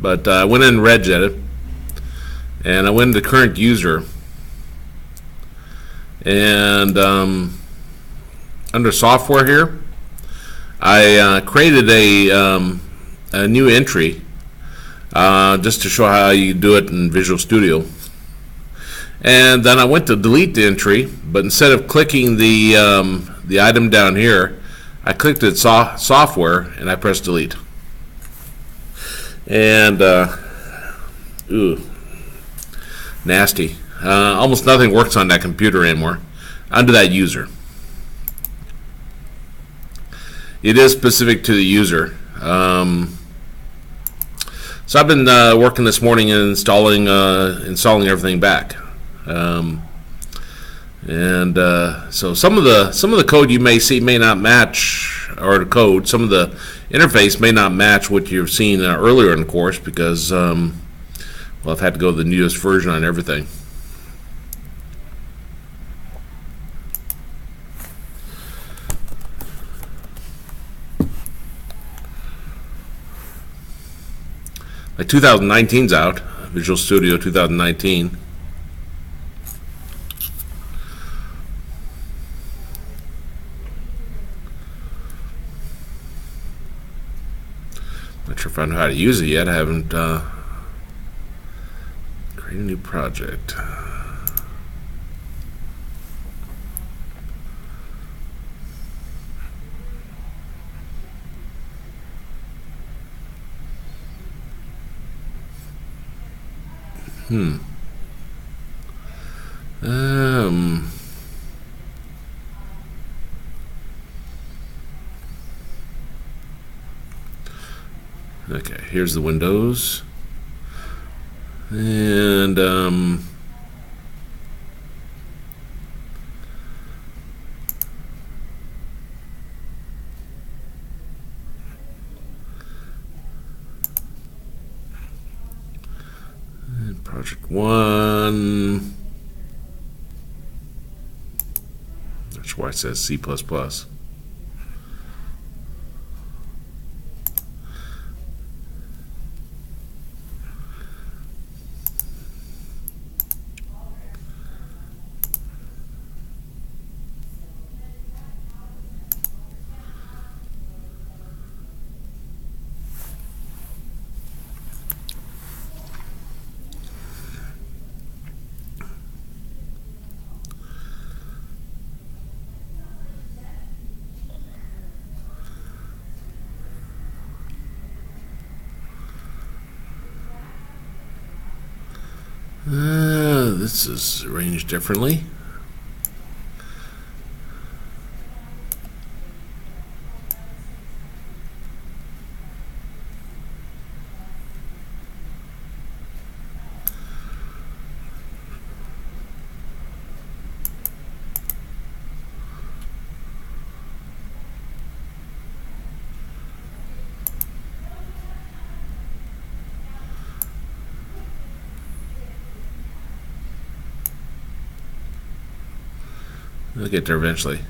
But I went in regedit, and I went into current user, and under software here, I created a new entry just to show how you do it in Visual Studio. And then I went to delete the entry, but instead of clicking the item down here, I clicked it software and I pressed delete. And ooh, nasty. Almost nothing works on that computer anymore under that user. It is specific to the user. So I've been working this morning and installing everything back. So some of the code you may see may not match, or the code, some of the interface may not match what you've seen earlier in the course, because well, I've had to go to the newest version on everything. Like 2019's out, Visual Studio 2019. Not sure if I know how to use it yet. I haven't created a new project. Okay, here's the windows. And project 1. That's why it says C++. This is arranged differently. I'll get there eventually.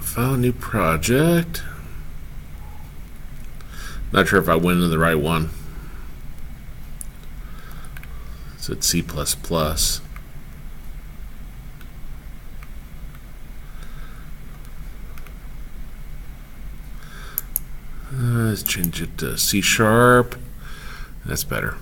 File new project. Not sure if I went into the right one. It's at C++. Let's change it to C#. That's better.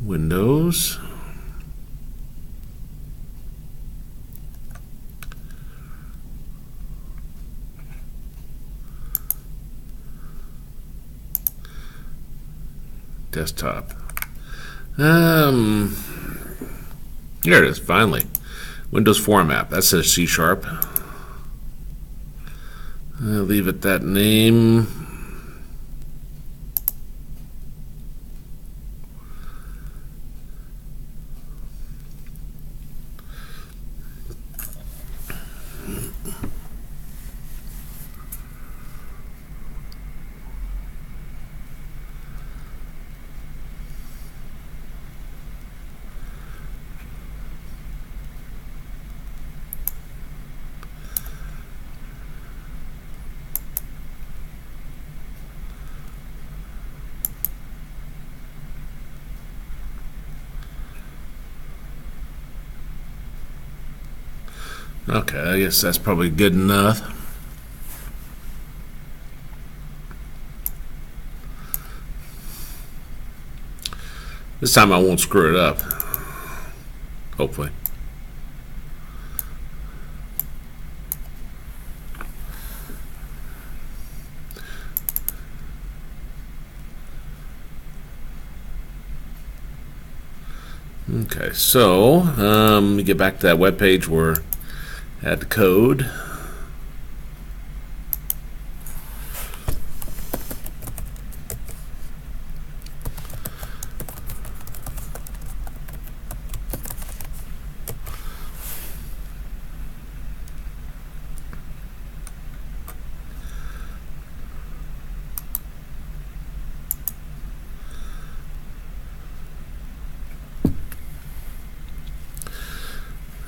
Windows. Desktop. Here it is, finally. Windows format. That says C#. I'll leave it that name. Okay, I guess that's probably good enough. This time I won't screw it up. Hopefully. Okay, so let me get back to that web page where I had the code.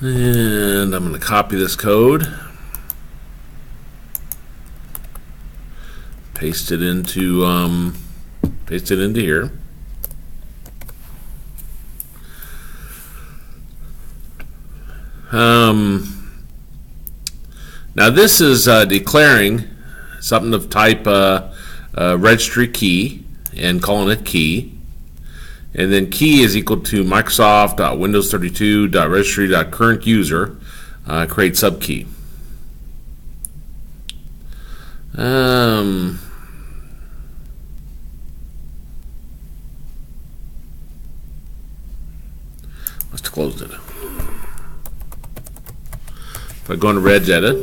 And I'm going to copy this code, paste it into here. Now this is declaring something of type registry key and calling it key. And then key is equal to Microsoft.Windows32.registry.current-user, create subkey. Must have closed it. If I go into regedit,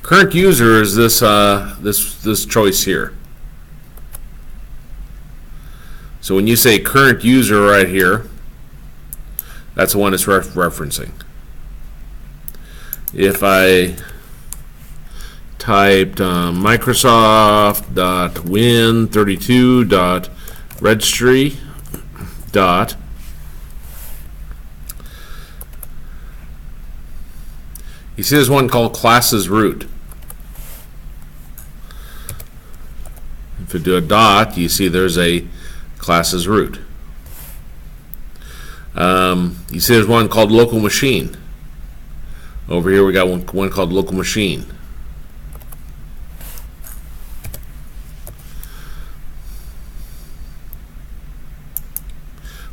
current user is this this choice here. So when you say current user right here, that's the one it's referencing. If I typed Microsoft.win32.registry. You see there's one called classes root. If you do a dot, you see there's a classes root. You see there's one called local machine. Over here we got one called local machine.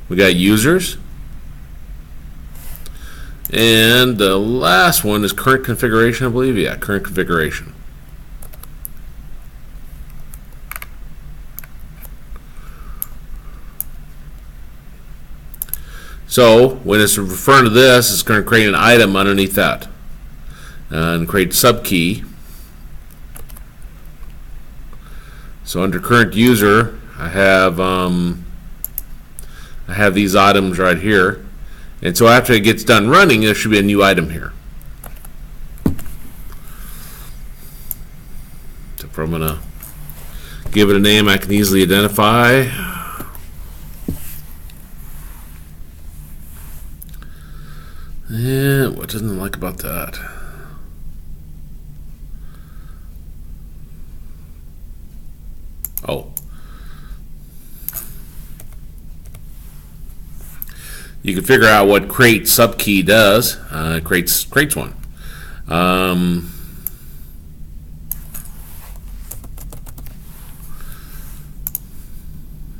We got users. And the last one is current configuration, I believe. Yeah, current configuration. So when it's referring to this, it's going to create an item underneath that and create subkey. So under current user, I have these items right here. And so after it gets done running, there should be a new item here. So if I'm going to give it a name I can easily identify. Yeah, what doesn't it like about that? Oh. You can figure out what create subkey does. It creates one.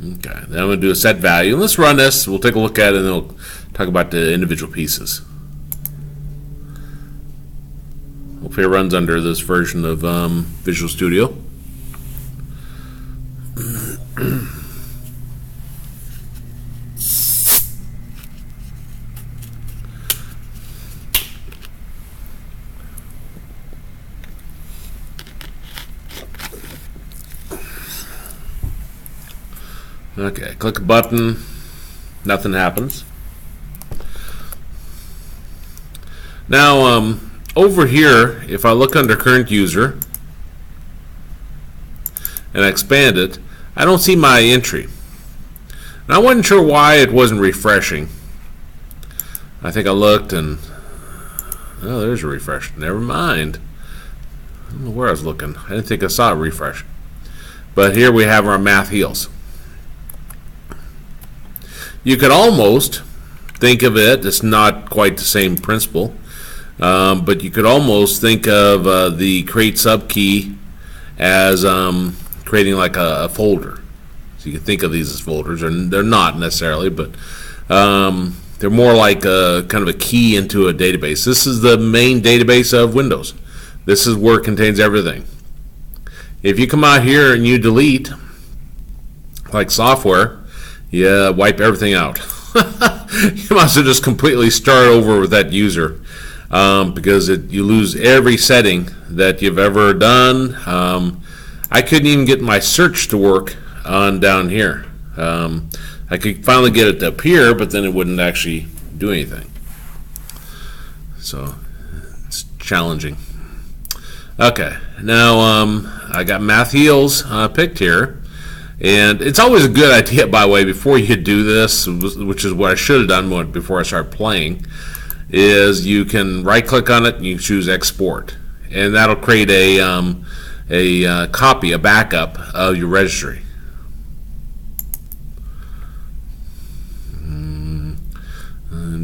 Okay, then I'm going to do a set value. Let's run this. We'll take a look at it, and then we'll talk about the individual pieces. Hopefully it runs under this version of Visual Studio. Okay, click a button, nothing happens. Now, over here, if I look under current user and I expand it, I don't see my entry. And I wasn't sure why it wasn't refreshing. I think I looked and, oh, there's a refresh. Never mind. I don't know where I was looking. I didn't think I saw a refresh. But here we have our math heals. You could almost think of it, it's not quite the same principle, but you could almost think of the create subkey as creating like a folder. So you can think of these as folders, and they're not necessarily, but they're more like a kind of a key into a database. This is the main database of Windows. This is where it contains everything. If you come out here and you delete, like software, you wipe everything out. You must have just completely start over with that user, because you lose every setting that you've ever done. I couldn't even get my search to work on down here. I could finally get it to appear, but then it wouldn't actually do anything. So it's challenging. Okay, now I got Math Heals picked here. And it's always a good idea, by the way, before you do this, which is what I should have done before I start playing, is you can right-click on it and you choose Export. And that'll create a copy, a backup of your registry.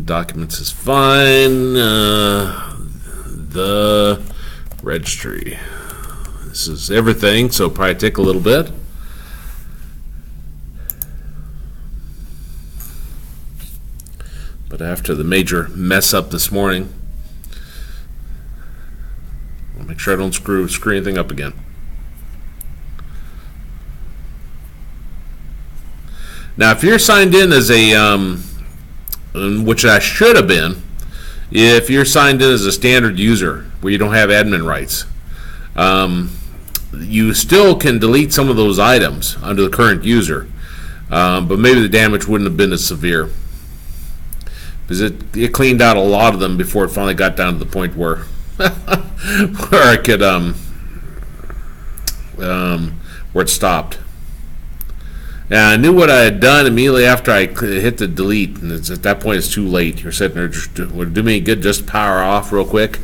Documents is fine. The registry. This is everything, so it'll probably take a little bit. But after the major mess up this morning, I'll make sure I don't screw anything up again. Now, if you're signed in as a, which I should have been, if you're signed in as a standard user where you don't have admin rights, you still can delete some of those items under the current user, but maybe the damage wouldn't have been as severe. Because it cleaned out a lot of them before it finally got down to the point where where I could where it stopped. And I knew what I had done immediately after I hit the delete, and at that point it's too late. You're sitting there, would it do me any good just power off real quick?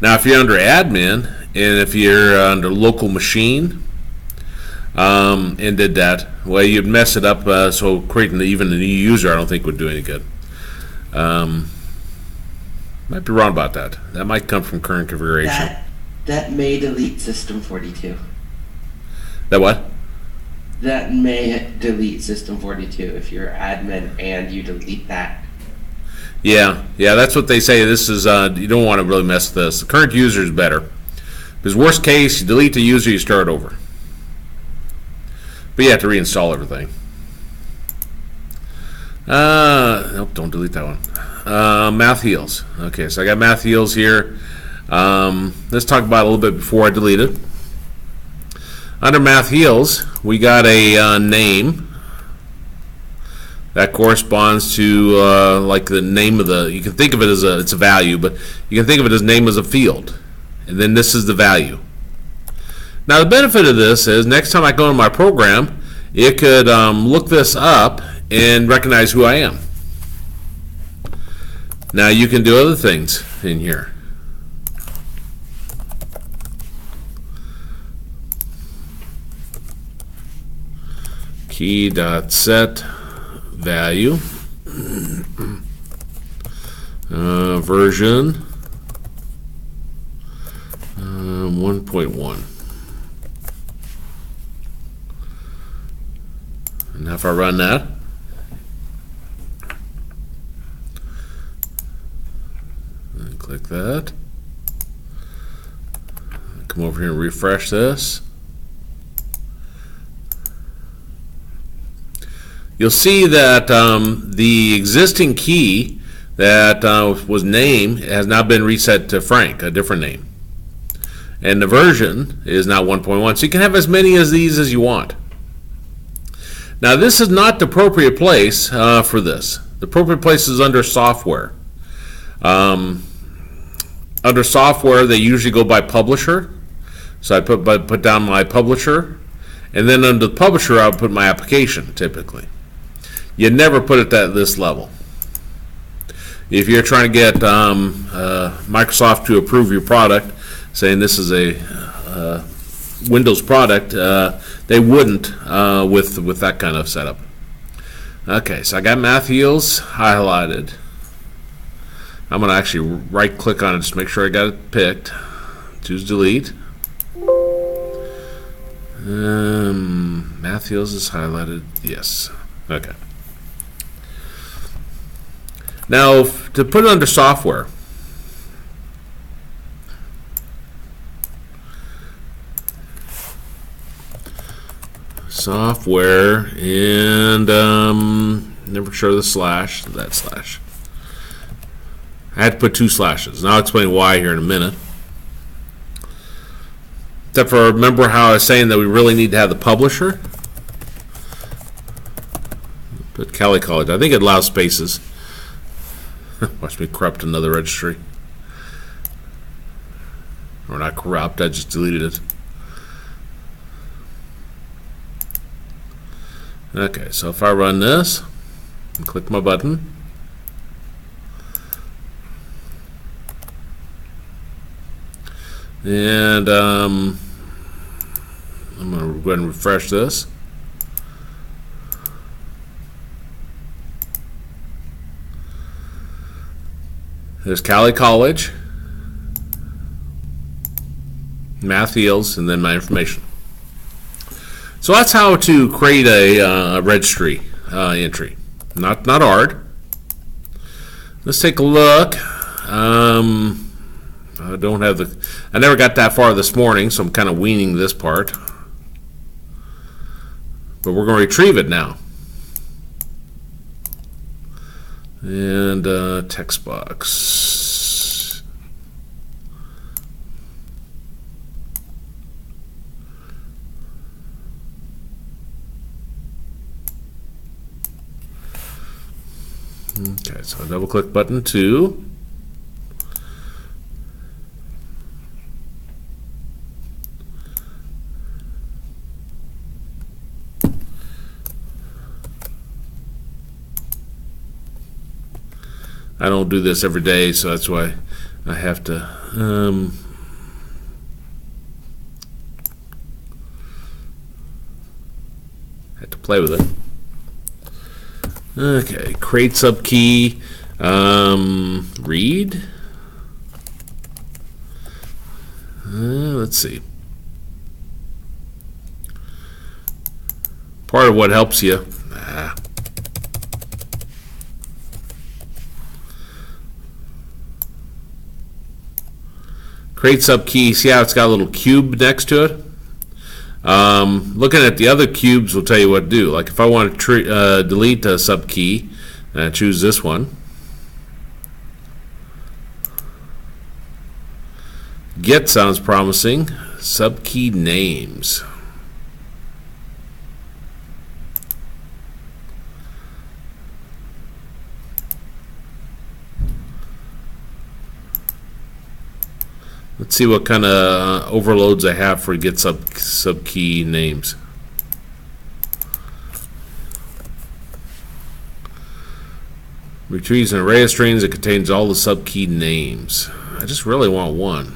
Now, if you're under admin and if you're under local machine, and did that, well, you'd mess it up, so creating even a new user I don't think would do any good. Might be wrong about that. That might come from current configuration. That may delete System 42. That what? That may delete System 42 if you're admin and you delete that. Yeah, that's what they say. This is, you don't want to really mess with this. The current user is better. Because worst case, you delete the user, you start over. But you have to reinstall everything. Nope, don't delete that one. Math Heals. Okay, so I got Math Heals here. Let's talk about it a little bit before I delete it. Under Math Heals, we got a name that corresponds to like the name of the. You can think of it as it's a value, but you can think of it as name as a field, and then this is the value. Now, the benefit of this is next time I go in my program, it could look this up and recognize who I am. Now, you can do other things in here. Key.set value version 1.1. Now if I run that, and click that, come over here and refresh this, you'll see that the existing key that was name has now been reset to Frank, a different name. and the version is now 1.1. So you can have as many of these as you want. Now this is not the appropriate place for this. The appropriate place is under software. Under software, they usually go by publisher. So I put down my publisher, and then under the publisher, I would put my application. Typically, you never put it at this level. If you're trying to get Microsoft to approve your product, saying this is a Windows product, they wouldn't with that kind of setup. Okay, so I got Matthews highlighted. I'm going to actually right click on it just to make sure I got it picked. Choose delete. Matthews is highlighted. Yes. Okay. Now to put it under software, and never show the slash, that slash. I had to put 2 slashes. Now I'll explain why here in a minute. Except for, remember how I was saying that we really need to have the publisher? Put Cali College. I think it allows spaces. Watch me corrupt another registry. Or not corrupt, I just deleted it. Okay, so if I run this and click my button, and I'm going to go ahead and refresh this. There's Cali College, Math Yields, and then my information. So that's how to create a registry entry. Not hard. Let's take a look. I don't have I never got that far this morning, so I'm kind of weaning this part. But we're going to retrieve it now. And text box. Okay, so double click button 2. I don't do this every day, so that's why I have to play with it. Okay, create subkey, read. Let's see. Part of what helps you. Create subkey. See how it's got a little cube next to it? Looking at the other cubes will tell you what to do. Like if I want to delete a subkey, I choose this one. Get sounds promising. Subkey names. Let's see what kind of overloads I have for get subkey names. Retrieves an array of strings that contains all the subkey names. I just really want one.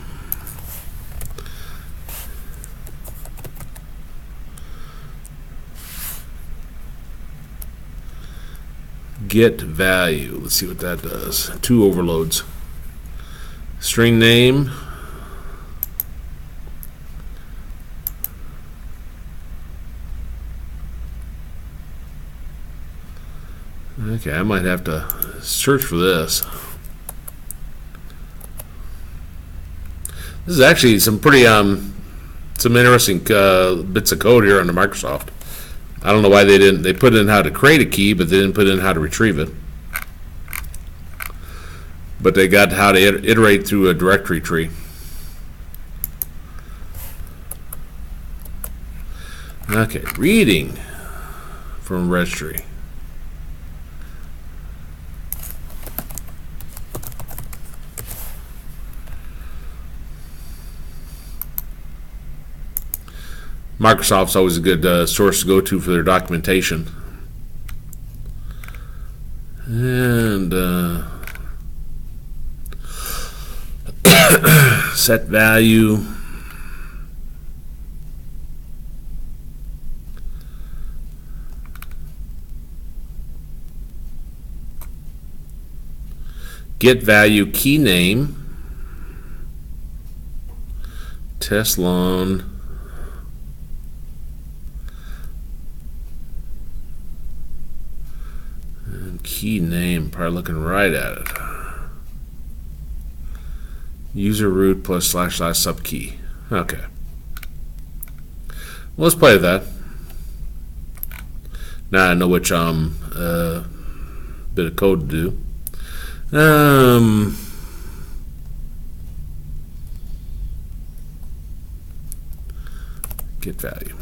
Get value. Let's see what that does. 2 overloads. String name. Okay, I might have to search for this. This is actually some pretty some interesting bits of code here under Microsoft. I don't know why they didn't. They put in how to create a key, but they didn't put in how to retrieve it. But they got how to iterate through a directory tree. Okay, reading from registry. Microsoft's always a good source to go to for their documentation. And set value. Get value key name. Test loan. And key name, probably looking right at it. User root plus / sub key. Okay. Well, let's play with that. Now I know which bit of code to do. Get value.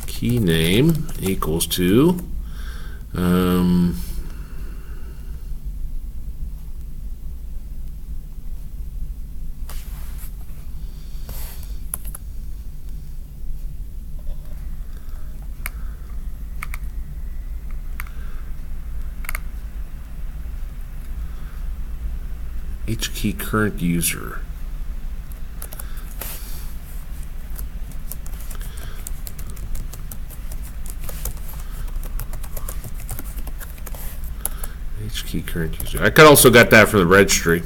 Key name equals to each key current user. Each key current user. I could also got that for the registry.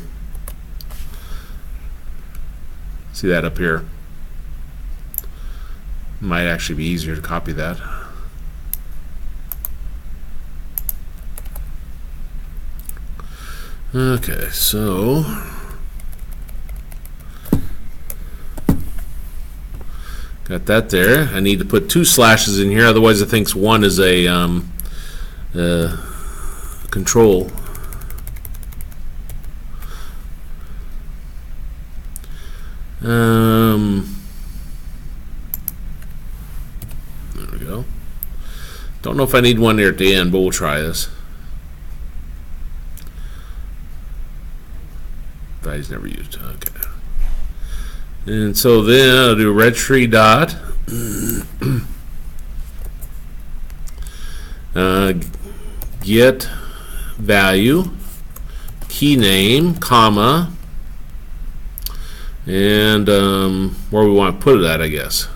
See that up here? Might actually be easier to copy that. Okay, so got that there. I need to put 2 slashes in here, otherwise it thinks one is a control. There we go. Don't know if I need one there at the end, but we'll try this. Values never used. Okay. And so then I'll do registry dot get value key name comma and where we want to put it at, I guess.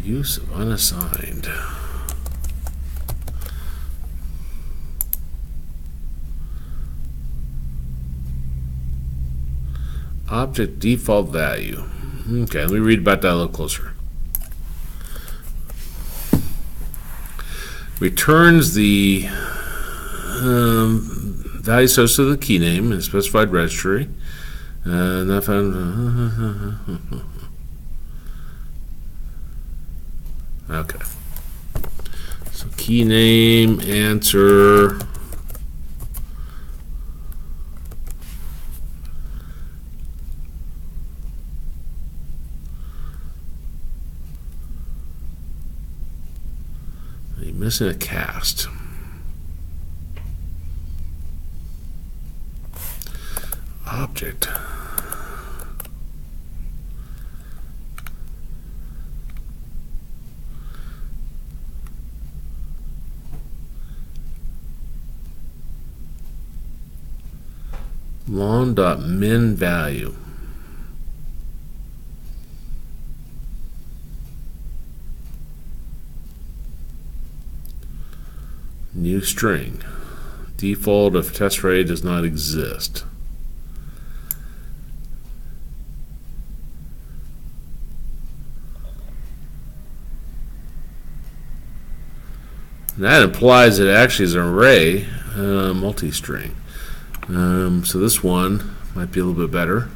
Use of unassigned. Object default value. Okay, let me read about that a little closer. Returns the value associated with the key name in specified registry. Not found. Okay. So key name, answer. You're missing a cast. Object. Long.min value. New string. Default of test array does not exist. That implies it actually is an array, multi-string. So this one might be a little bit better.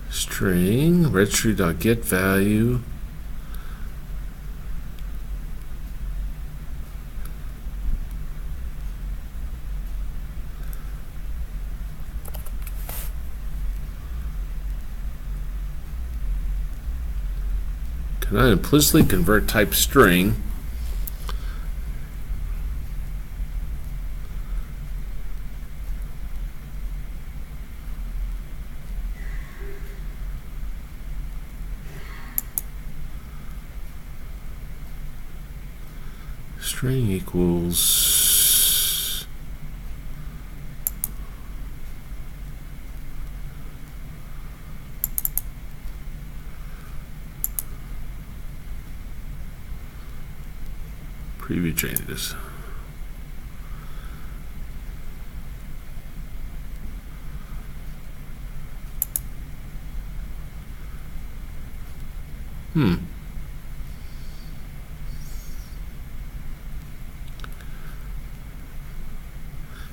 String registry.getValue. Cannot implicitly convert type string string equals preview changes.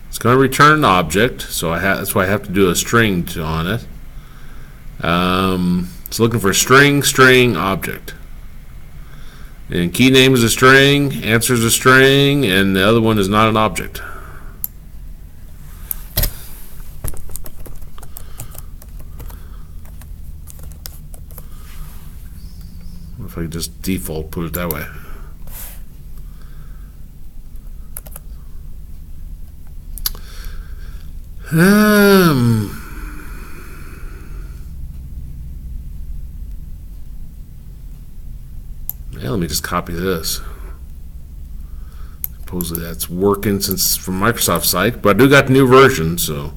It's going to return an object, so that's why I have to do a string on it. It's looking for string object. And key name is a string, answer is a string, and the other one is not an object. What if I could just default put it that way? Yeah, let me just copy this. Supposedly that's working since from Microsoft site, but I do got the new version, so.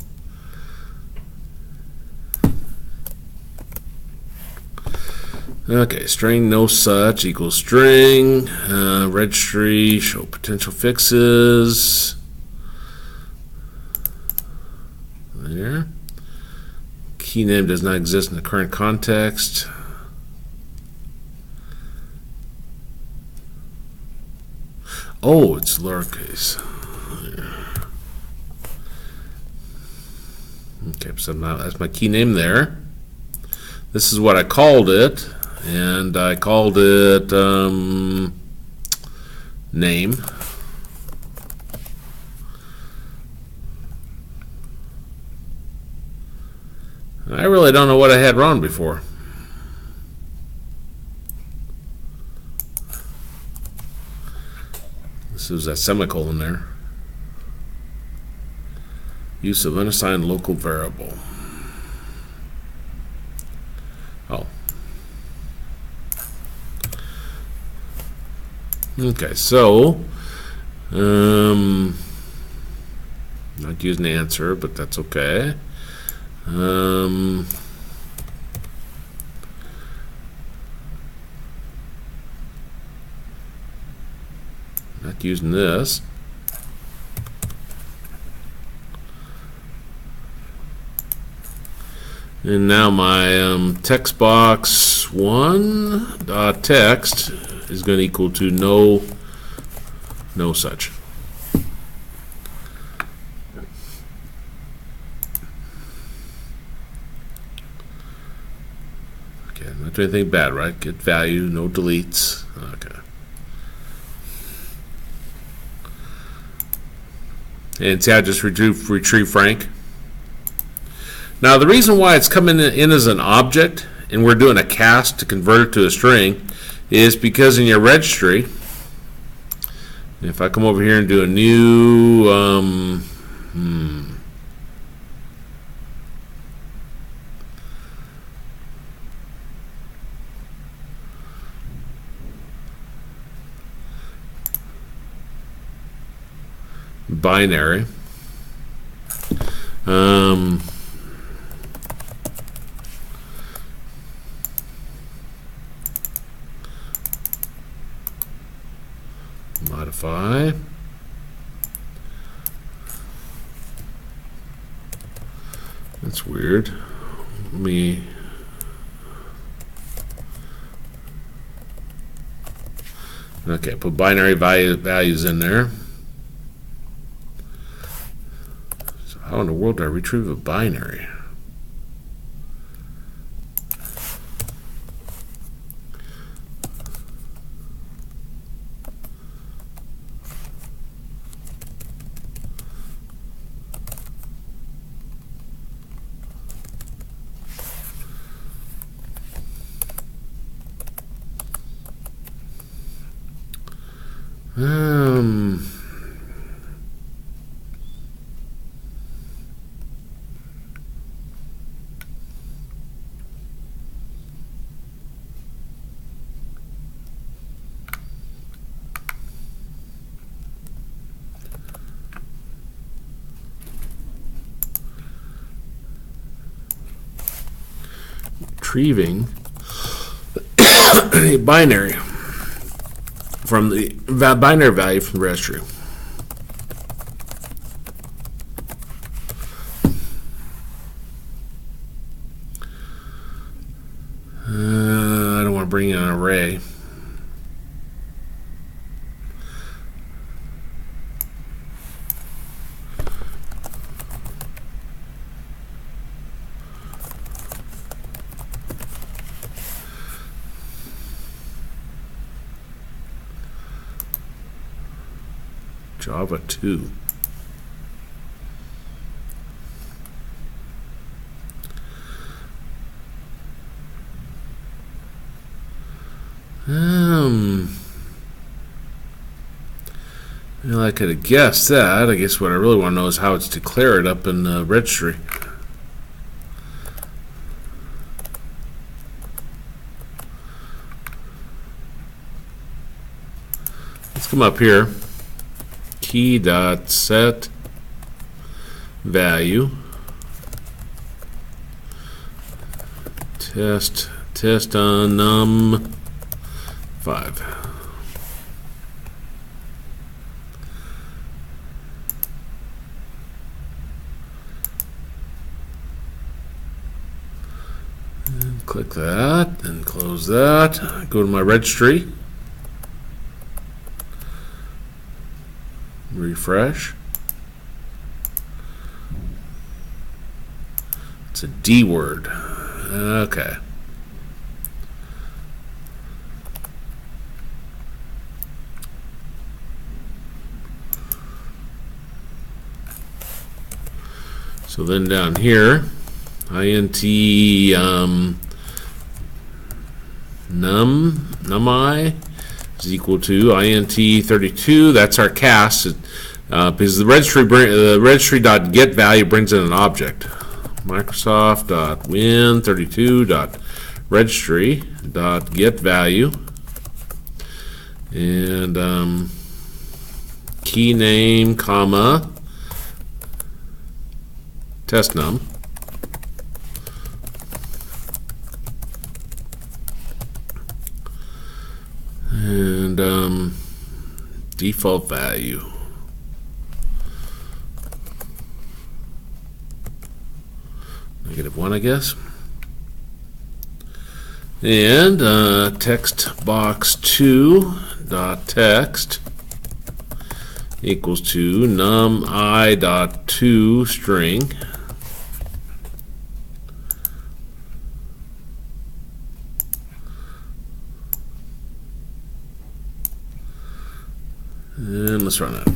Okay, string no such equals string, registry, show potential fixes. There. Key name does not exist in the current context. Oh, it's lowercase. Okay, so that's my key name there. This is what I called it, and I called it name. I really don't know what I had wrong before. This is that semicolon there. Use of unassigned local variable. Oh. Okay, so not using the answer, but that's okay. Not using this. And now my text box 1 dot text is going to equal to no such. Okay, not doing anything bad, right? Get value, no deletes. Okay. And see, I just retrieve Frank. Now, the reason why it's coming in as an object and we're doing a cast to convert it to a string is because in your registry, if I come over here and do a new binary, modify, That's weird. Let me. Okay, put binary values in there. So how in the world do I retrieve a binary? Retrieving a binary from the binary value from the registry. I don't want to bring in an array. Java 2. Well, I could have guessed that. I guess what I really want to know is how it's declared up in the registry. Let's come up here. Key dot set value test on num 5. And click that and close that. Go to my registry. Refresh. It's a D word. Okay. So then down here, int numi is equal to int 32. That's our cast, because the registry.get value brings in an object. Microsoft.win32.registry.get value, and key name, comma, test num. And default value. -1, I guess. And text box 2.text equals to num_i.to string. And let's run it.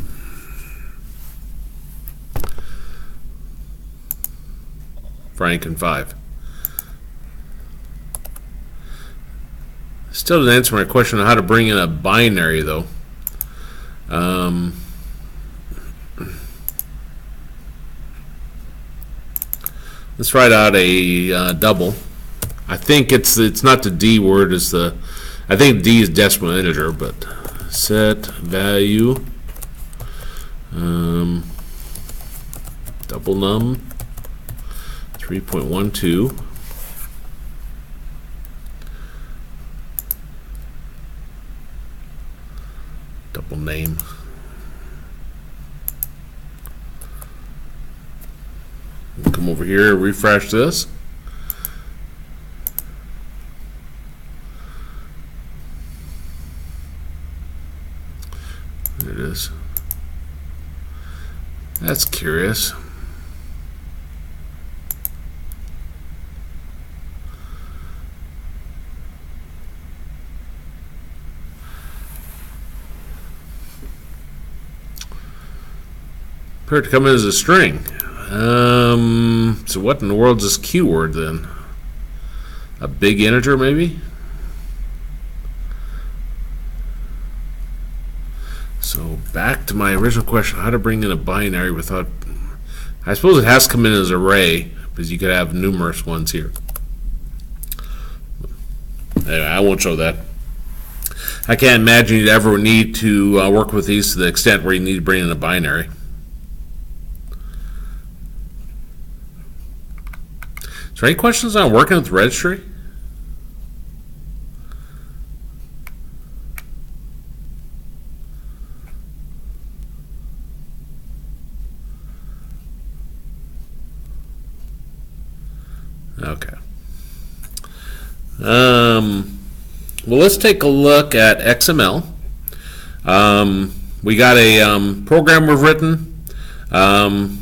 Franken 5. Still didn't answer my question on how to bring in a binary, though. Let's write out a double. I think it's not the D word. It's the, I think D is decimal integer, but set value double num 3.12 double name come over here, refresh this. There it is. That's curious. Appeared to come in as a string. So what in the world is this keyword then? A big integer maybe? So back to my original question, how to bring in a binary without... I suppose it has to come in as array, because you could have numerous ones here. Anyway, I won't show that. I can't imagine you'd ever need to work with these to the extent where you need to bring in a binary. Is there any questions on working with the registry? Okay. Well, let's take a look at XML. We got a program we've written.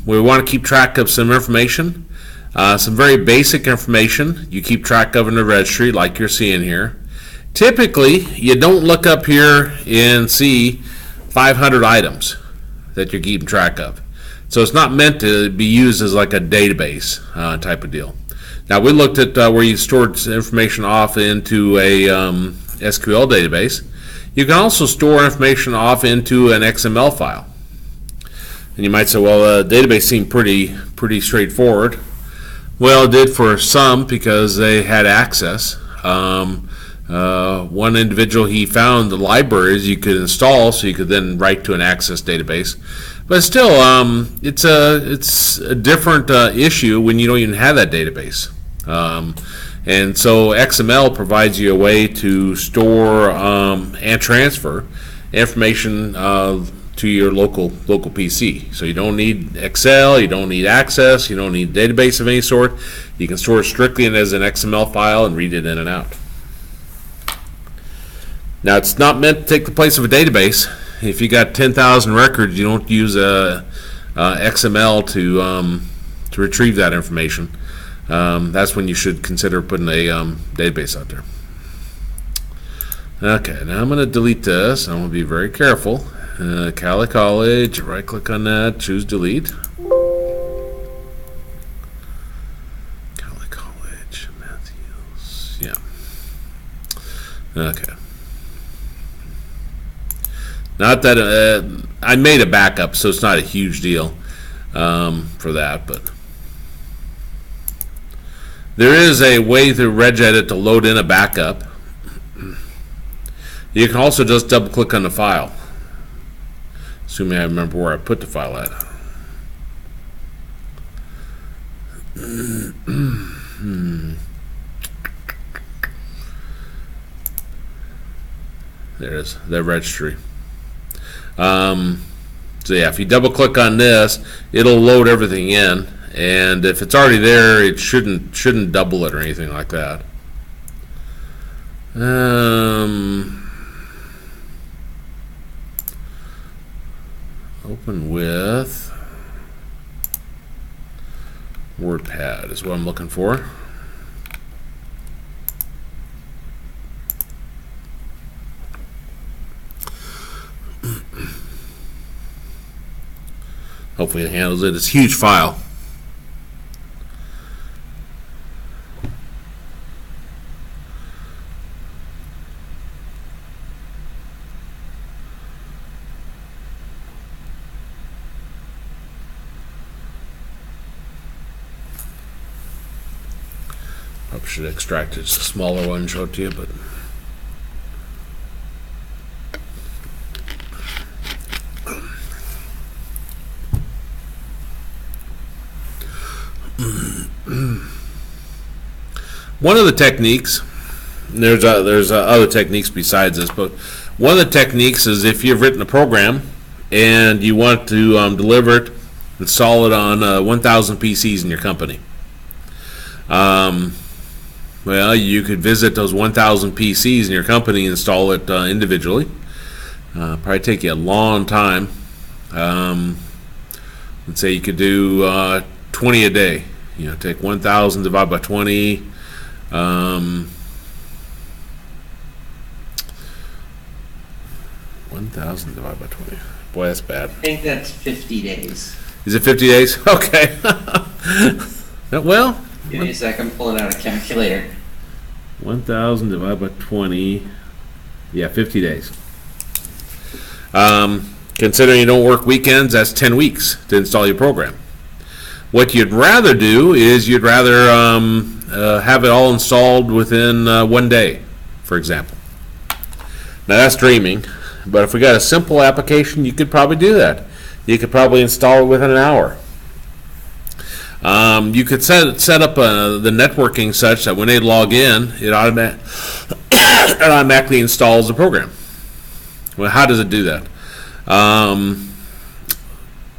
We want to keep track of some information. Some very basic information you keep track of in the registry, like you're seeing here. Typically, you don't look up here and see 500 items that you're keeping track of. So it's not meant to be used as like a database type of deal. Now, we looked at where you stored information off into a SQL database. You can also store information off into an XML file. And you might say, well, the database seemed pretty straightforward. Well, it did for some because they had access. One individual, he found the libraries you could install so you could then write to an access database. But still, it's a different issue when you don't even have that database. And so XML provides you a way to store and transfer information to your local PC. So you don't need Excel, you don't need Access, you don't need a database of any sort. You can store it strictly as an XML file and read it in and out. Now, it's not meant to take the place of a database. If you got 10,000 records, you don't use XML to retrieve that information. That's when you should consider putting a database out there. Okay, now I'm going to delete this. I'm going to be very careful. Cali College, right click on that, choose delete. Cali College, Matthews, yeah. Okay. Not that I made a backup, so it's not a huge deal for that, but there is a way through regedit to load in a backup. You can also just double click on the file, assuming I remember where I put the file at. There it is, the registry. So yeah, if you double click on this, it'll load everything in, and if it's already there, it shouldn't double it or anything like that. Open with WordPad is what I'm looking for. Hopefully it handles it. It's a huge file. Probably should extract it. It's a smaller one and show it to you, but one of the techniques, there's other techniques besides this, but one of the techniques is if you've written a program and you want to deliver it install it on 1,000 PCs in your company. Well, you could visit those 1,000 PCs in your company and install it individually. Probably take you a long time. Let's say you could do 20 a day. Take 1,000 divided by 20. 1,000 divided by 20. Boy, that's bad. I think that's 50 days. Is it 50 days? Okay. Well, Give me a sec, I'm pulling out a calculator. 1,000 divided by 20. Yeah, 50 days. Considering you don't work weekends, that's 10 weeks to install your program. What you'd rather do is you'd rather have it all installed within 1 day, for example. Now that's dreaming, but if we got a simple application, you could probably do that. You could probably install it within an hour. You could set up the networking such that when they log in, it automatically installs the program. Well, how does it do that?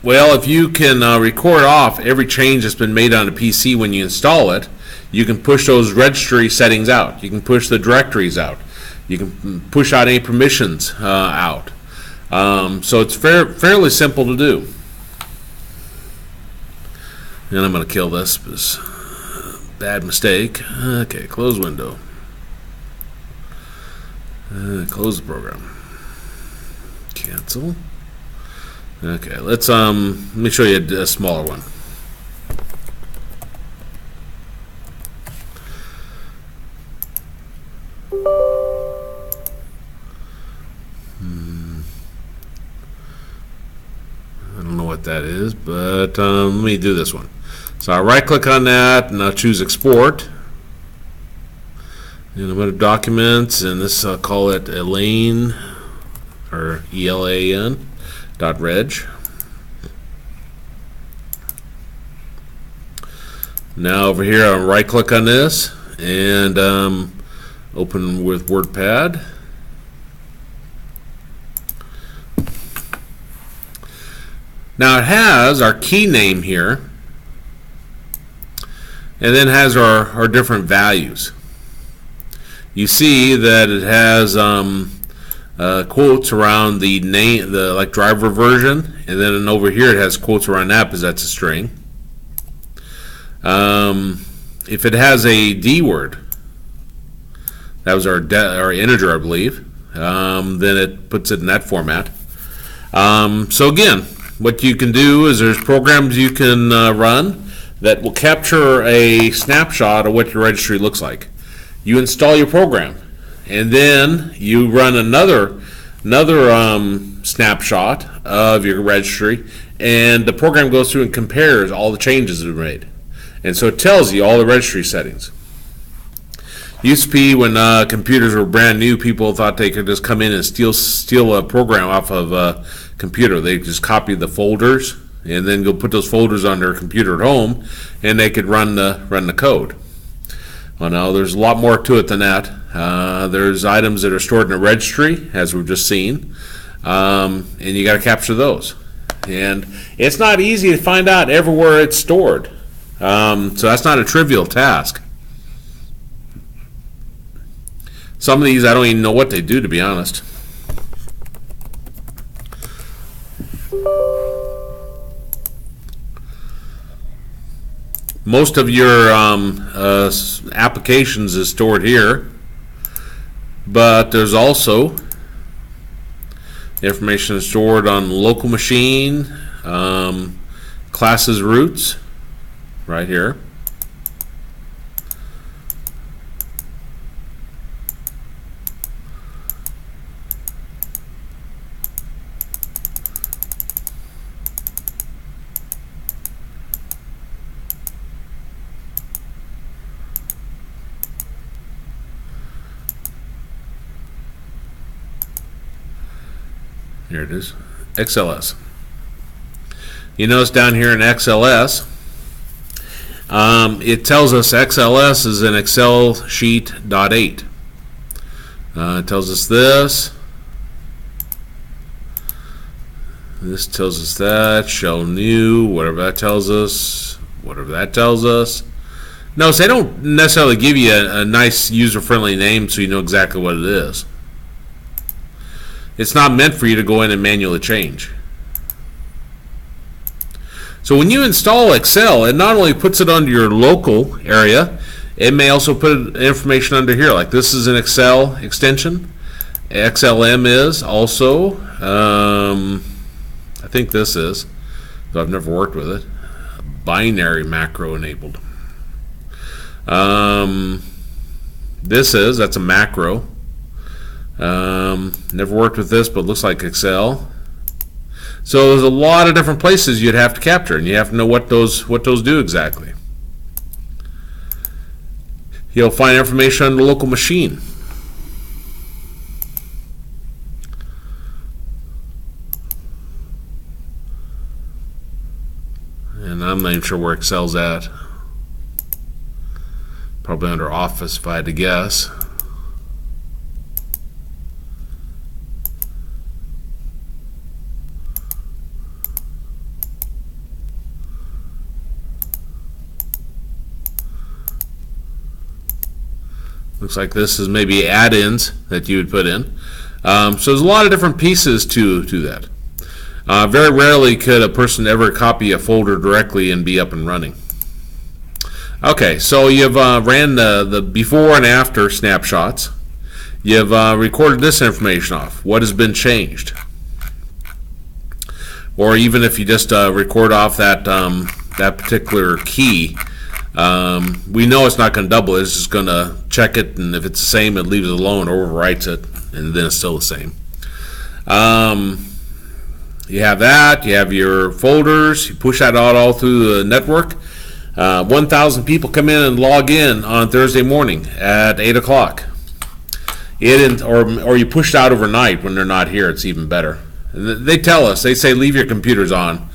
Well, if you can record off every change that's been made on a PC when you install it, you can push those registry settings out. You can push the directories out. You can push out any permissions out. So it's fairly simple to do. And I'm going to kill this. Bad mistake. Okay, close window. Close the program. Cancel. Okay, let me show you a smaller one. I don't know what that is, but let me do this one. So I right click on that and I'll choose export. And I'm going to documents, and this I'll call it Elaine or ELAN .reg. Now over here I'll right click on this and open with WordPad. Now it has our key name here, and then has our different values. You see that it has quotes around the name, the like driver version, and then over here it has quotes around that because that's a string. If it has a D word, that was our integer, I believe, then it puts it in that format. So again, what you can do is there's programs you can run that will capture a snapshot of what your registry looks like. You install your program, and then you run another snapshot of your registry, and the program goes through and compares all the changes that are made. And so it tells you all the registry settings. Used to be when computers were brand new, people thought they could just come in and steal a program off of a computer. They just copy the folders and then go put those folders on their computer at home, and they could run the code. Well, now there's a lot more to it than that. There's items that are stored in a registry, as we've just seen, and you got to capture those. And it's not easy to find out everywhere it's stored, so that's not a trivial task. Some of these I don't even know what they do, to be honest. Most of your applications is stored here, but there's also information stored on local machine, classes roots, right here. Here it is, XLS. You notice down here in XLS, it tells us XLS is an Excel sheet .8. It tells us this. This tells us that. Shell new, whatever that tells us. Whatever that tells us. No, so they don't necessarily give you a nice user-friendly name so you know exactly what it is. It's not meant for you to go in and manually change. So when you install Excel, it not only puts it under your local area, it may also put information under here. Like this is an Excel extension. XLM is also. I think this is, though I've never worked with it. Binary macro enabled. That's a macro. Never worked with this, but looks like Excel. So there's a lot of different places you'd have to capture, and you have to know what those do exactly. You'll find information on the local machine. And I'm not even sure where Excel's at. Probably under Office if I had to guess. Looks like this is maybe add-ins that you would put in. So there's a lot of different pieces to that. Very rarely could a person ever copy a folder directly and be up and running. Okay, so you've ran the before and after snapshots. You've recorded this information off. What has been changed? Or even if you just record off that particular key, we know it's not going to double it. It's just going to check it, and if it's the same, it leaves it alone or overwrites it, and then it's still the same. You have that. You have your folders. You push that out all through the network. 1,000 people come in and log in on Thursday morning at 8 o'clock. Or you push it out overnight when they're not here. It's even better. They tell us. They say leave your computers on.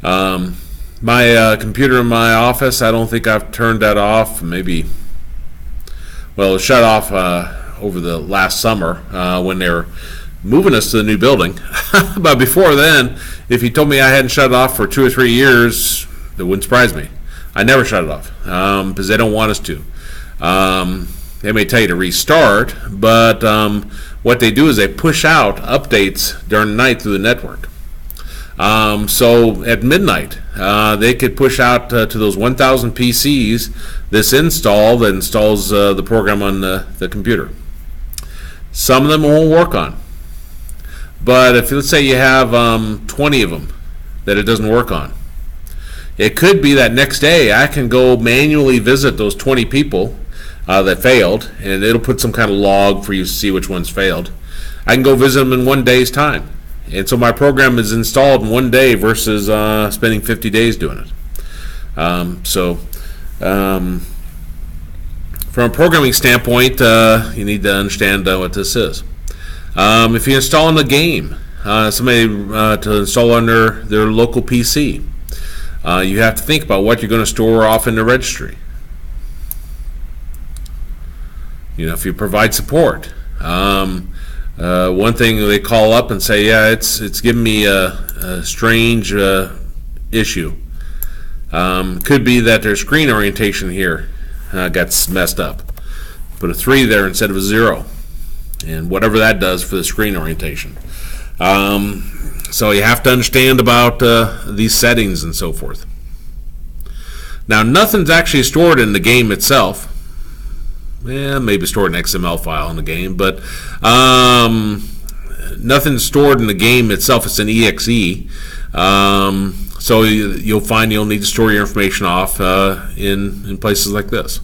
My computer in my office, I don't think I've turned that off. Maybe, well, it was shut off over the last summer when they were moving us to the new building. But before then, if you told me I hadn't shut it off for 2 or 3 years, that wouldn't surprise me. I never shut it off because they don't want us to. They may tell you to restart, but what they do is they push out updates during the night through the network. So at midnight, they could push out to those 1,000 PCs this install that installs the program on the computer. Some of them won't work on. But if, let's say, you have 20 of them that it doesn't work on, it could be that next day I can go manually visit those 20 people that failed, and it'll put some kind of log for you to see which ones failed. I can go visit them in 1 day's time. And so my program is installed in 1 day versus spending 50 days doing it. From a programming standpoint, you need to understand what this is. If you're installing a game, somebody to install on their local PC, you have to think about what you're going to store off in the registry. You know, if you provide support. One thing they call up and say, yeah, it's giving me a strange issue. Could be that their screen orientation here got messed up. Put a 3 there instead of a 0, and whatever that does for the screen orientation. So you have to understand about these settings and so forth. Now, nothing's actually stored in the game itself. Maybe stored an XML file in the game, but nothing's stored in the game itself. It's an EXE. So you'll find you'll need to store your information off in places like this.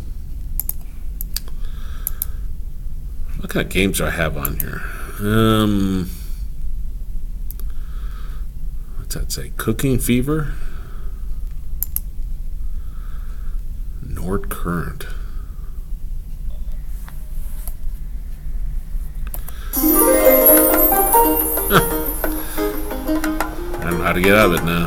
What kind of games do I have on here? What's that say? Cooking Fever? Nord Current. I don't know how to get out of it now.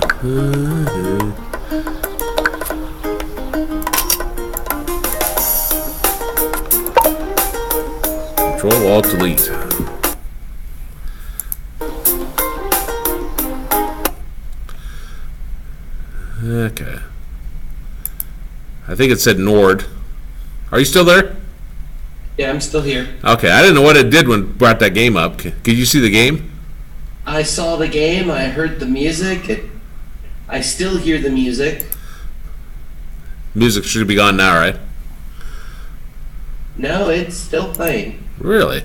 Control Alt Delete. I think it said Nord. Are you still there? Yeah, I'm still here. Okay, I didn't know what it did when it brought that game up. Could you see the game? I saw the game. I heard the music. I still hear the music. Music should be gone now, right? No, it's still playing. Really?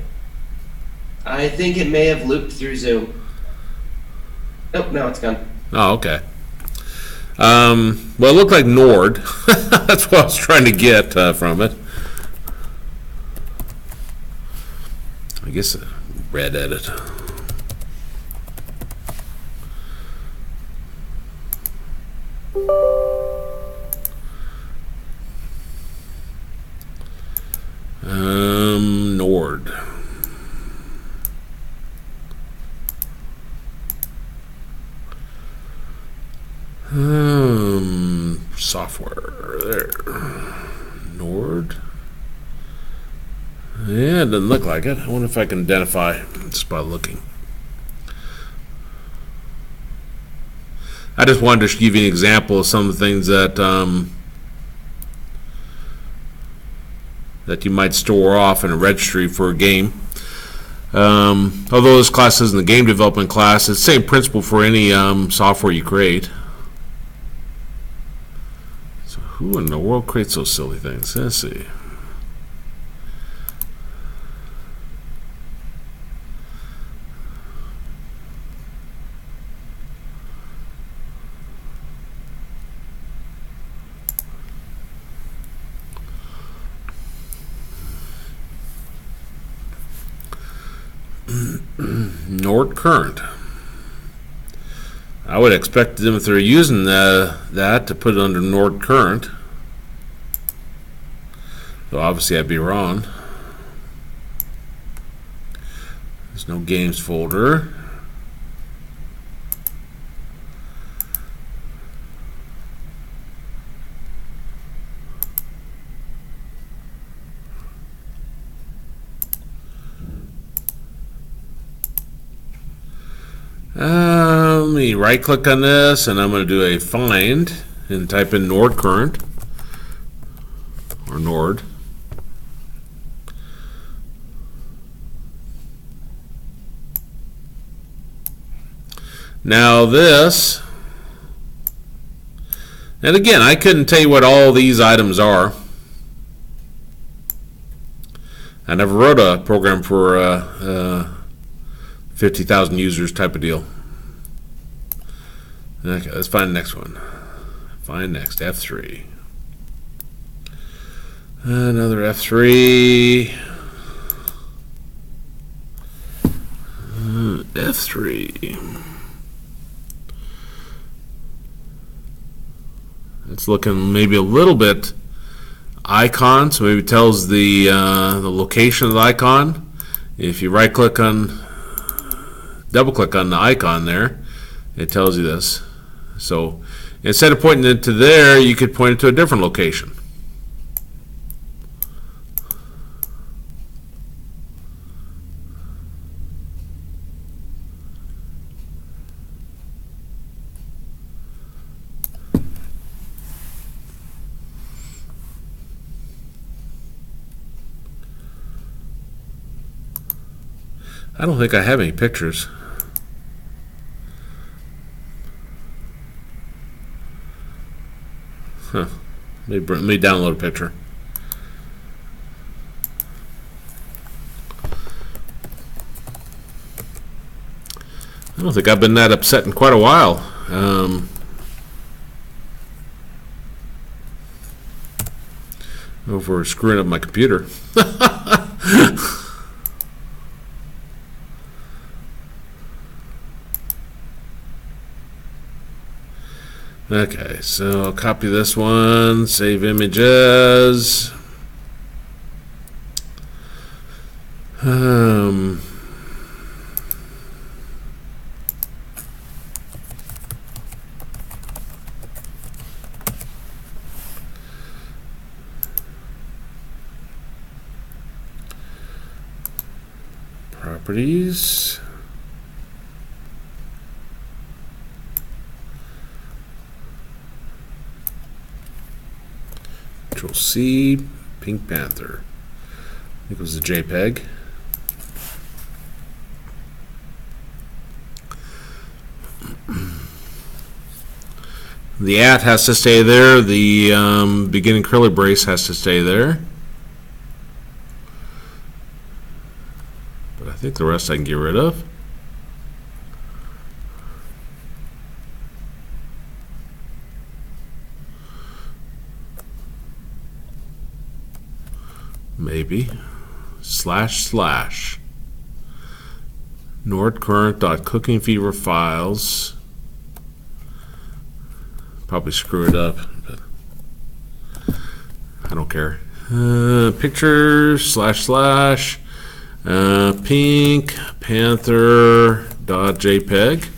I think it may have looped through Zoom. Nope, now it's gone. Oh, okay. Well, it looked like Nord. That's what I was trying to get from it. I guess red edit. Nord. Software there. Nord. Yeah, it doesn't look like it. I wonder if I can identify just by looking. I just wanted to give you an example of some of the things that that you might store off in a registry for a game. Although this class isn't a game development class, it's the same principle for any software you create. So who in the world creates those silly things? Let's see. Nord current. I would expect them, if they're using that, to put it under Nord current. So obviously I'd be wrong. There's no games folder. Let me right click on this and I'm going to do a find and type in Nord current or Nord. Now this, and again, I couldn't tell you what all these items are. I never wrote a program for 50,000 users type of deal. Okay, let's find the next one. Find next, F3. Another F3. F3. It's looking maybe a little bit icon, so maybe it tells the location of the icon. If you right click on, double click on the icon there, it tells you this. So instead of pointing it to there, you could point it to a different location. I don't think I have any pictures. Huh. Let me download a picture. I don't think I've been that upset in quite a while. Over screwing up my computer. Okay, so copy this one, save images. Properties. Control C, Pink Panther. I think it was a JPEG. The at has to stay there. The beginning curly brace has to stay there. But I think the rest I can get rid of. Maybe. // nordcurrent.cookingfever files. Probably screw it up, but I don't care. Pictures / Pink Panther.jpg.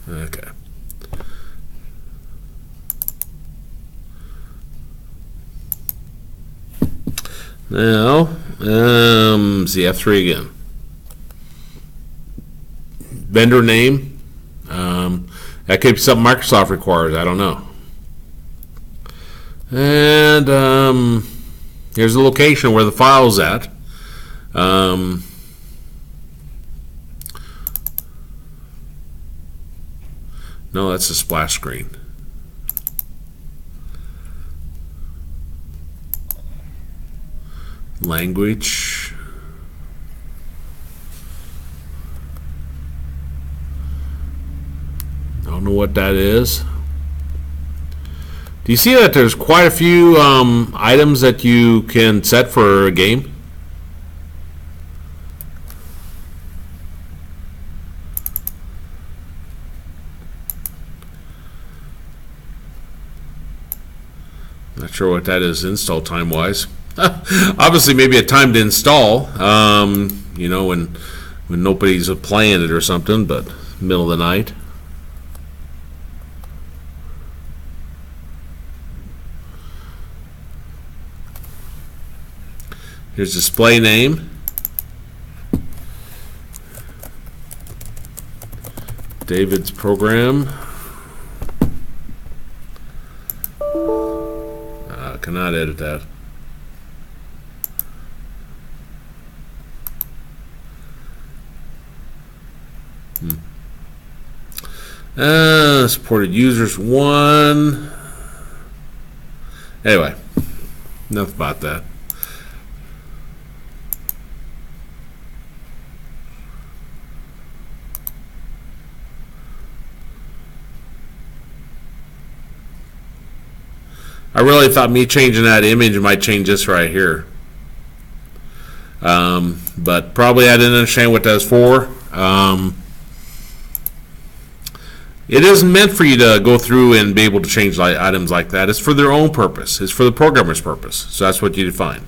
Okay. Now, see F3 again. Vendor name. That could be something Microsoft requires. I don't know. And here's the location where the file's at. No, that's a splash screen. Language. I don't know what that is. Do you see that there's quite a few items that you can set for a game? Not sure what that is install time wise. Obviously, maybe a time to install. You know, when nobody's playing it or something, but middle of the night. Here's display name. David's program. Cannot edit that. Supported users 1. Anyway, enough about that. I really thought me changing that image might change this right here. But probably I didn't understand what that was for. It isn't meant for you to go through and be able to change items like that. It's for their own purpose. It's for the programmer's purpose. So that's what you define.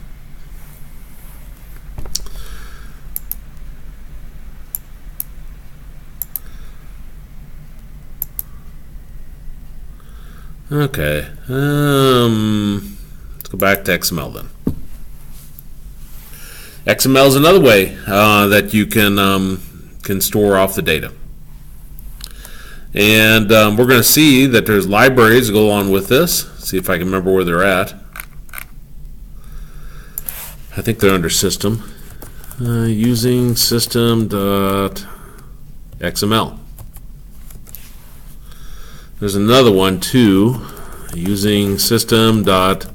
Okay. Let's go back to XML then. XML is another way that you can store off the data. And we're going to see that there's libraries that go along with this. See if I can remember where they're at. I think they're under system. Using system.xml. There's another one too, using system.xml.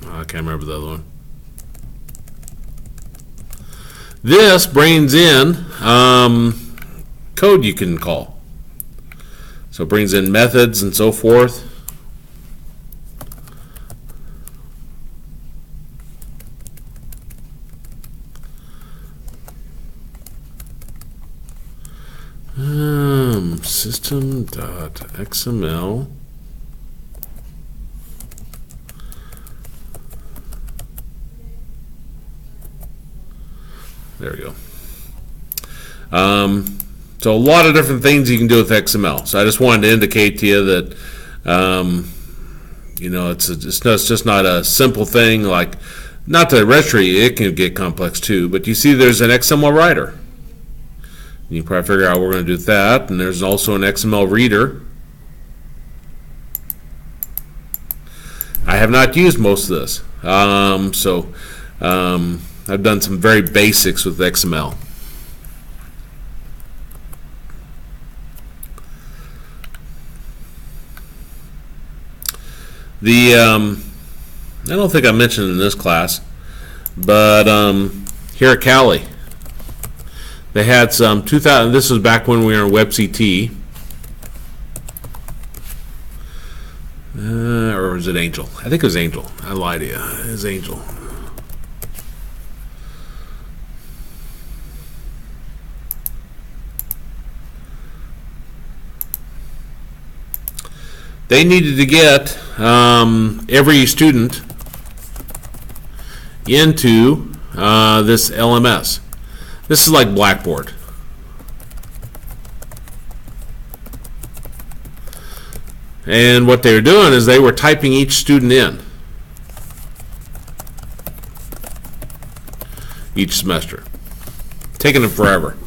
I can't remember the other one. This brings in code you can call. So it brings in methods and so forth. System.xml. There we go. So a lot of different things you can do with XML. So I just wanted to indicate to you that it's just not a simple thing. Like, not the registry, it can get complex too. But you see, there's an XML Writer. You can probably figure out what we're going to do with that. And there's also an XML Reader. I have not used most of this, I've done some very basics with XML. I don't think I mentioned in this class, but here at Cali, they had some 2000. This was back when we were in WebCT, or was it Angel? I think it was Angel. I lied to you. It was Angel. They needed to get every student into this LMS. This is like Blackboard. And what they were doing is they were typing each student in each semester, taking them forever.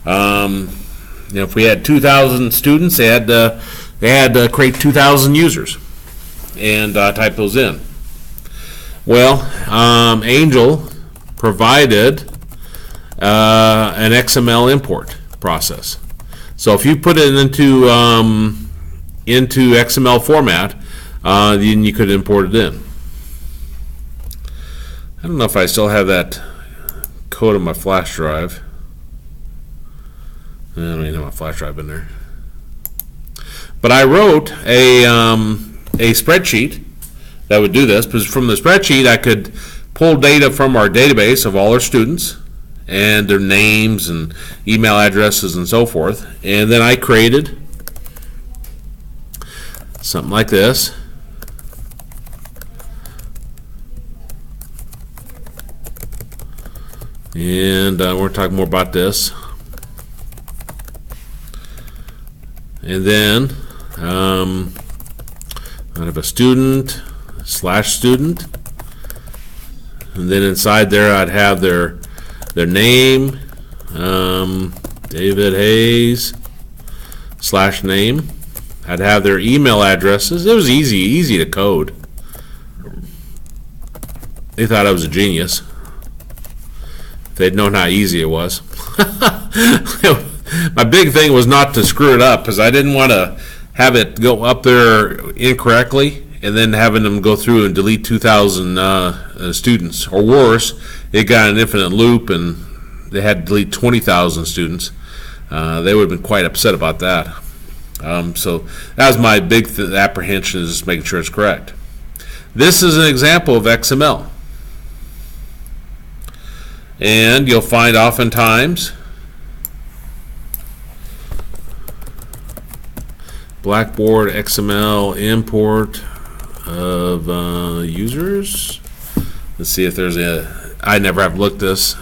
If we had 2,000 students, they had to create 2,000 users and type those in. Well, Angel provided an XML import process. So if you put it into XML format, then you could import it in. I don't know if I still have that code on my flash drive. I don't even have my flash drive in there. But I wrote a spreadsheet that would do this, because from the spreadsheet I could pull data from our database of all our students and their names and email addresses and so forth, and then I created something like this. And we're talking more about this. And then I have a student / student, and then inside there I'd have their name, David Hayes / name. I'd have their email addresses. It was easy to code. They thought I was a genius. If they'd known how easy it was. My big thing was not to screw it up, because I didn't want to have it go up there incorrectly and then having them go through and delete 2,000 students. Or worse, it got an infinite loop and they had to delete 20,000 students. They would have been quite upset about that. So that was my big apprehension, is just making sure it's correct. This is an example of XML. And you'll find oftentimes Blackboard XML import of users. Let's see if there's I never have looked this.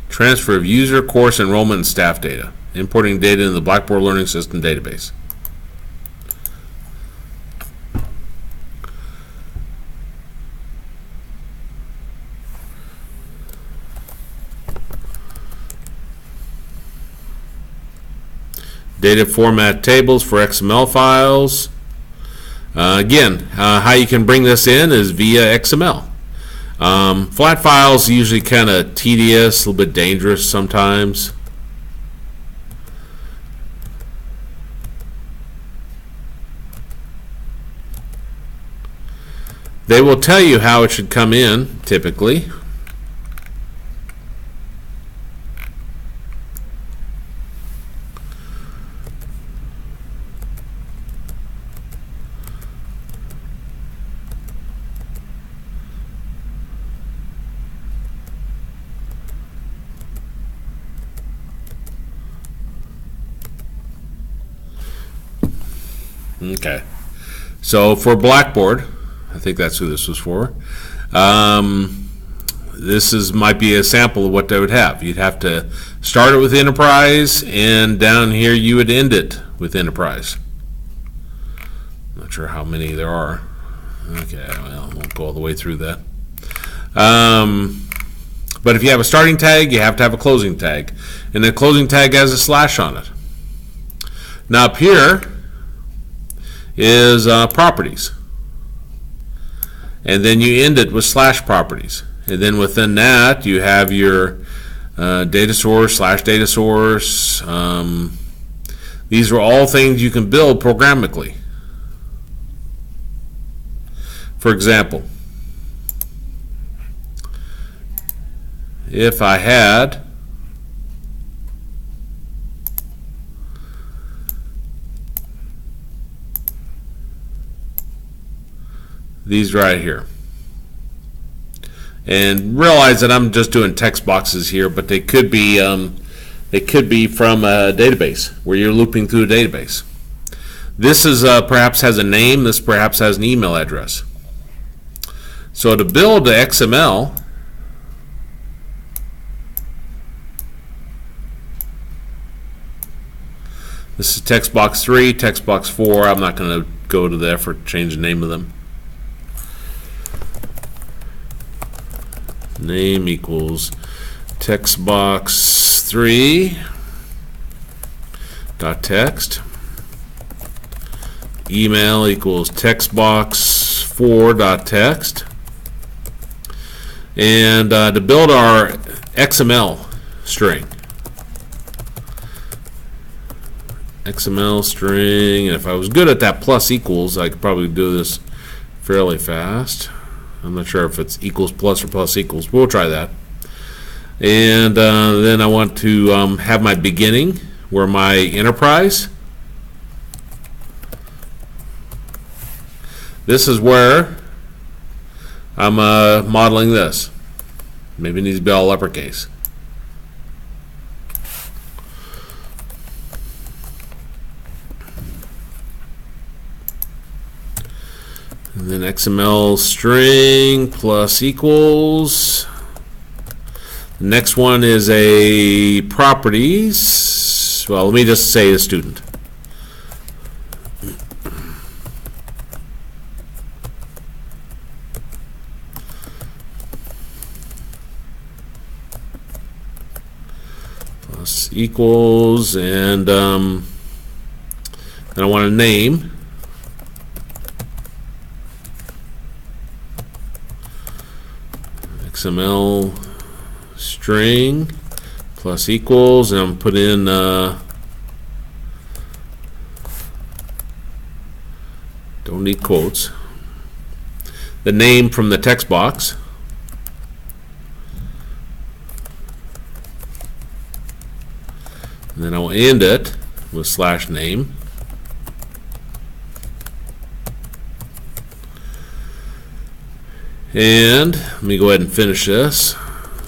Transfer of user, course, enrollment, and staff data. Importing data into the Blackboard Learning System database. Data format tables for XML files. Again, how you can bring this in is via XML. Flat files usually kind of tedious, a little bit dangerous sometimes. They will tell you how it should come in, typically. Okay. So for Blackboard, I think that's who this was for. Might be a sample of what they would have. You'd have to start it with Enterprise, and down here you would end it with Enterprise. Not sure how many there are. Okay, well, I won't go all the way through that. But if you have a starting tag, you have to have a closing tag. And the closing tag has a slash on it. Now up here is properties. And then you end it with slash properties. And then within that, you have your data source, slash data source. These are all things you can build programmatically. For example, if I had these right here, and realize that I'm just doing text boxes here, but they could be from a database where you're looping through a database. This is perhaps has a name. This perhaps has an email address. So to build the XML, this is text box 3, text box 4. I'm not going to go to the effort to change the name of them. Name equals text box 3 dot text. Email equals text box 4 dot text. And to build our XML string, and if I was good at that plus equals, I could probably do this fairly fast. I'm not sure if it's equals plus or plus equals. We'll try that. And then I want to have my beginning, where my enterprise. This is where I'm modeling this. Maybe it needs to be all uppercase. And then XML string plus equals. The next one is a properties. Well, let me just say a student. Plus equals, and then I want a name. XML string plus equals, and I'm put in don't need quotes, the name from the text box, and then I'll end it with slash name. And let me go ahead and finish this.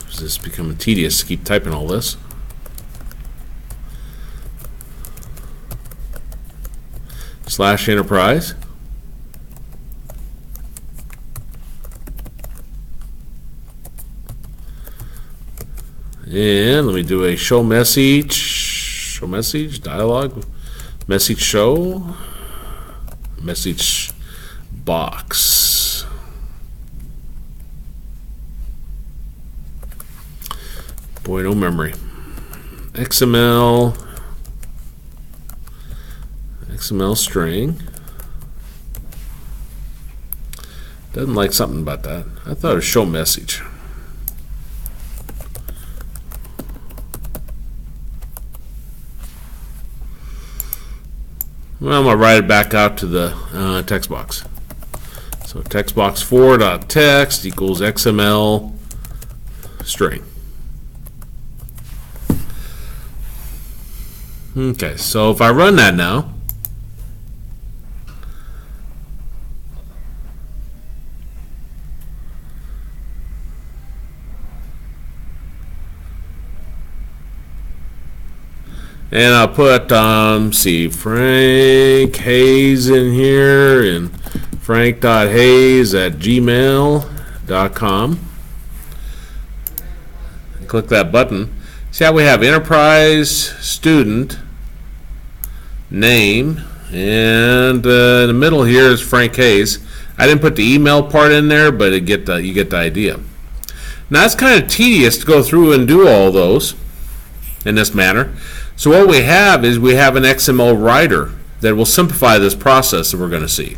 This is becoming tedious to keep typing all this. Slash enterprise. And let me do a show message, dialog, message show, message box. Boy, no memory. XML string. Doesn't like something about that. I thought it was show message. Well, I'm going to write it back out to the text box. So text box 4.text equals XML string. Okay, so if I run that now, And I'll put, see, Frank Hayes in here, and frank.hayes@gmail.com. Click that button. See how we have enterprise, student, name, and in the middle here is Frank Hayes. I didn't put the email part in there, but you get the idea. Now it's kind of tedious to go through and do all those in this manner. So what we have is we have an XML Writer that will simplify this process that we're going to see.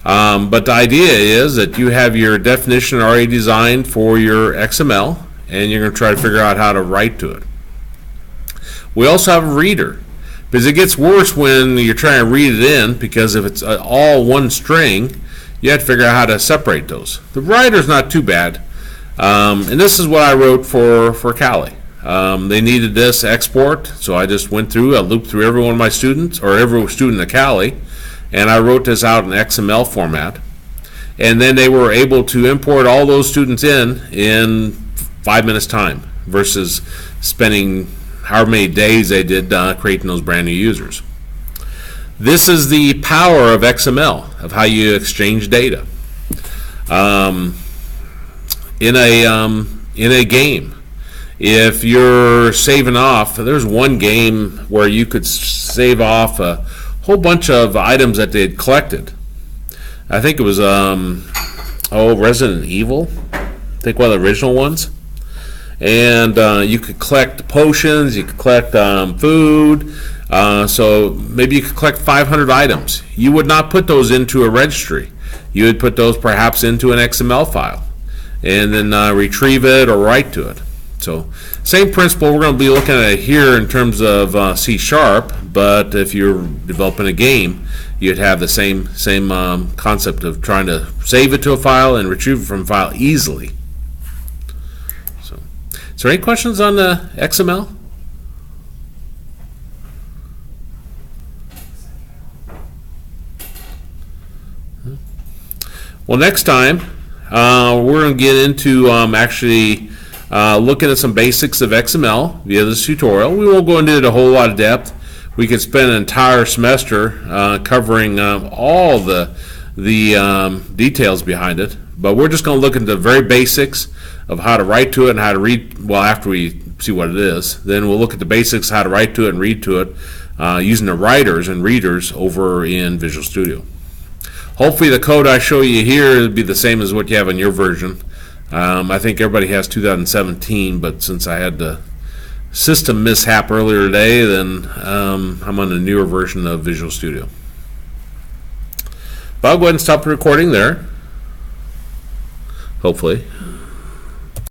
But the idea is that you have your definition already designed for your XML, and you're going to try to figure out how to write to it. We also have a reader, because it gets worse when you're trying to read it in, because if it's all one string, you have to figure out how to separate those. The writer's not too bad, and this is what I wrote for Cali. They needed this export, so I just went through, I looped through every one of my students, or every student at Cali, and I wrote this out in XML format. And then they were able to import all those students in 5 minutes time, versus spending however many days they did creating those brand new users. This is the power of XML, of how you exchange data. In a game, if you're saving off, there's one game where you could save off a whole bunch of items that they had collected. I think it was Resident Evil, I think one of the original ones. And you could collect potions, you could collect food, so maybe you could collect 500 items. You would not put those into a registry. You would put those perhaps into an XML file and then retrieve it or write to it. So same principle we're going to be looking at here in terms of C#, but if you're developing a game, you'd have the same concept of trying to save it to a file and retrieve it from a file easily. So, is there any questions on the XML? Well, next time we're going to get into actually looking at some basics of XML via this tutorial. We won't go into it a whole lot of depth. We could spend an entire semester covering all the details behind it, but we're just going to look into the very basics of how to write to it and how to read. Well, after we see what it is, then we'll look at the basics, how to write to it and read to it using the writers and readers over in Visual Studio. Hopefully the code I show you here will be the same as what you have in your version. I think everybody has 2017, but since I had the system mishap earlier today, then I'm on the newer version of Visual Studio. But I'll go ahead and stop the recording there, hopefully.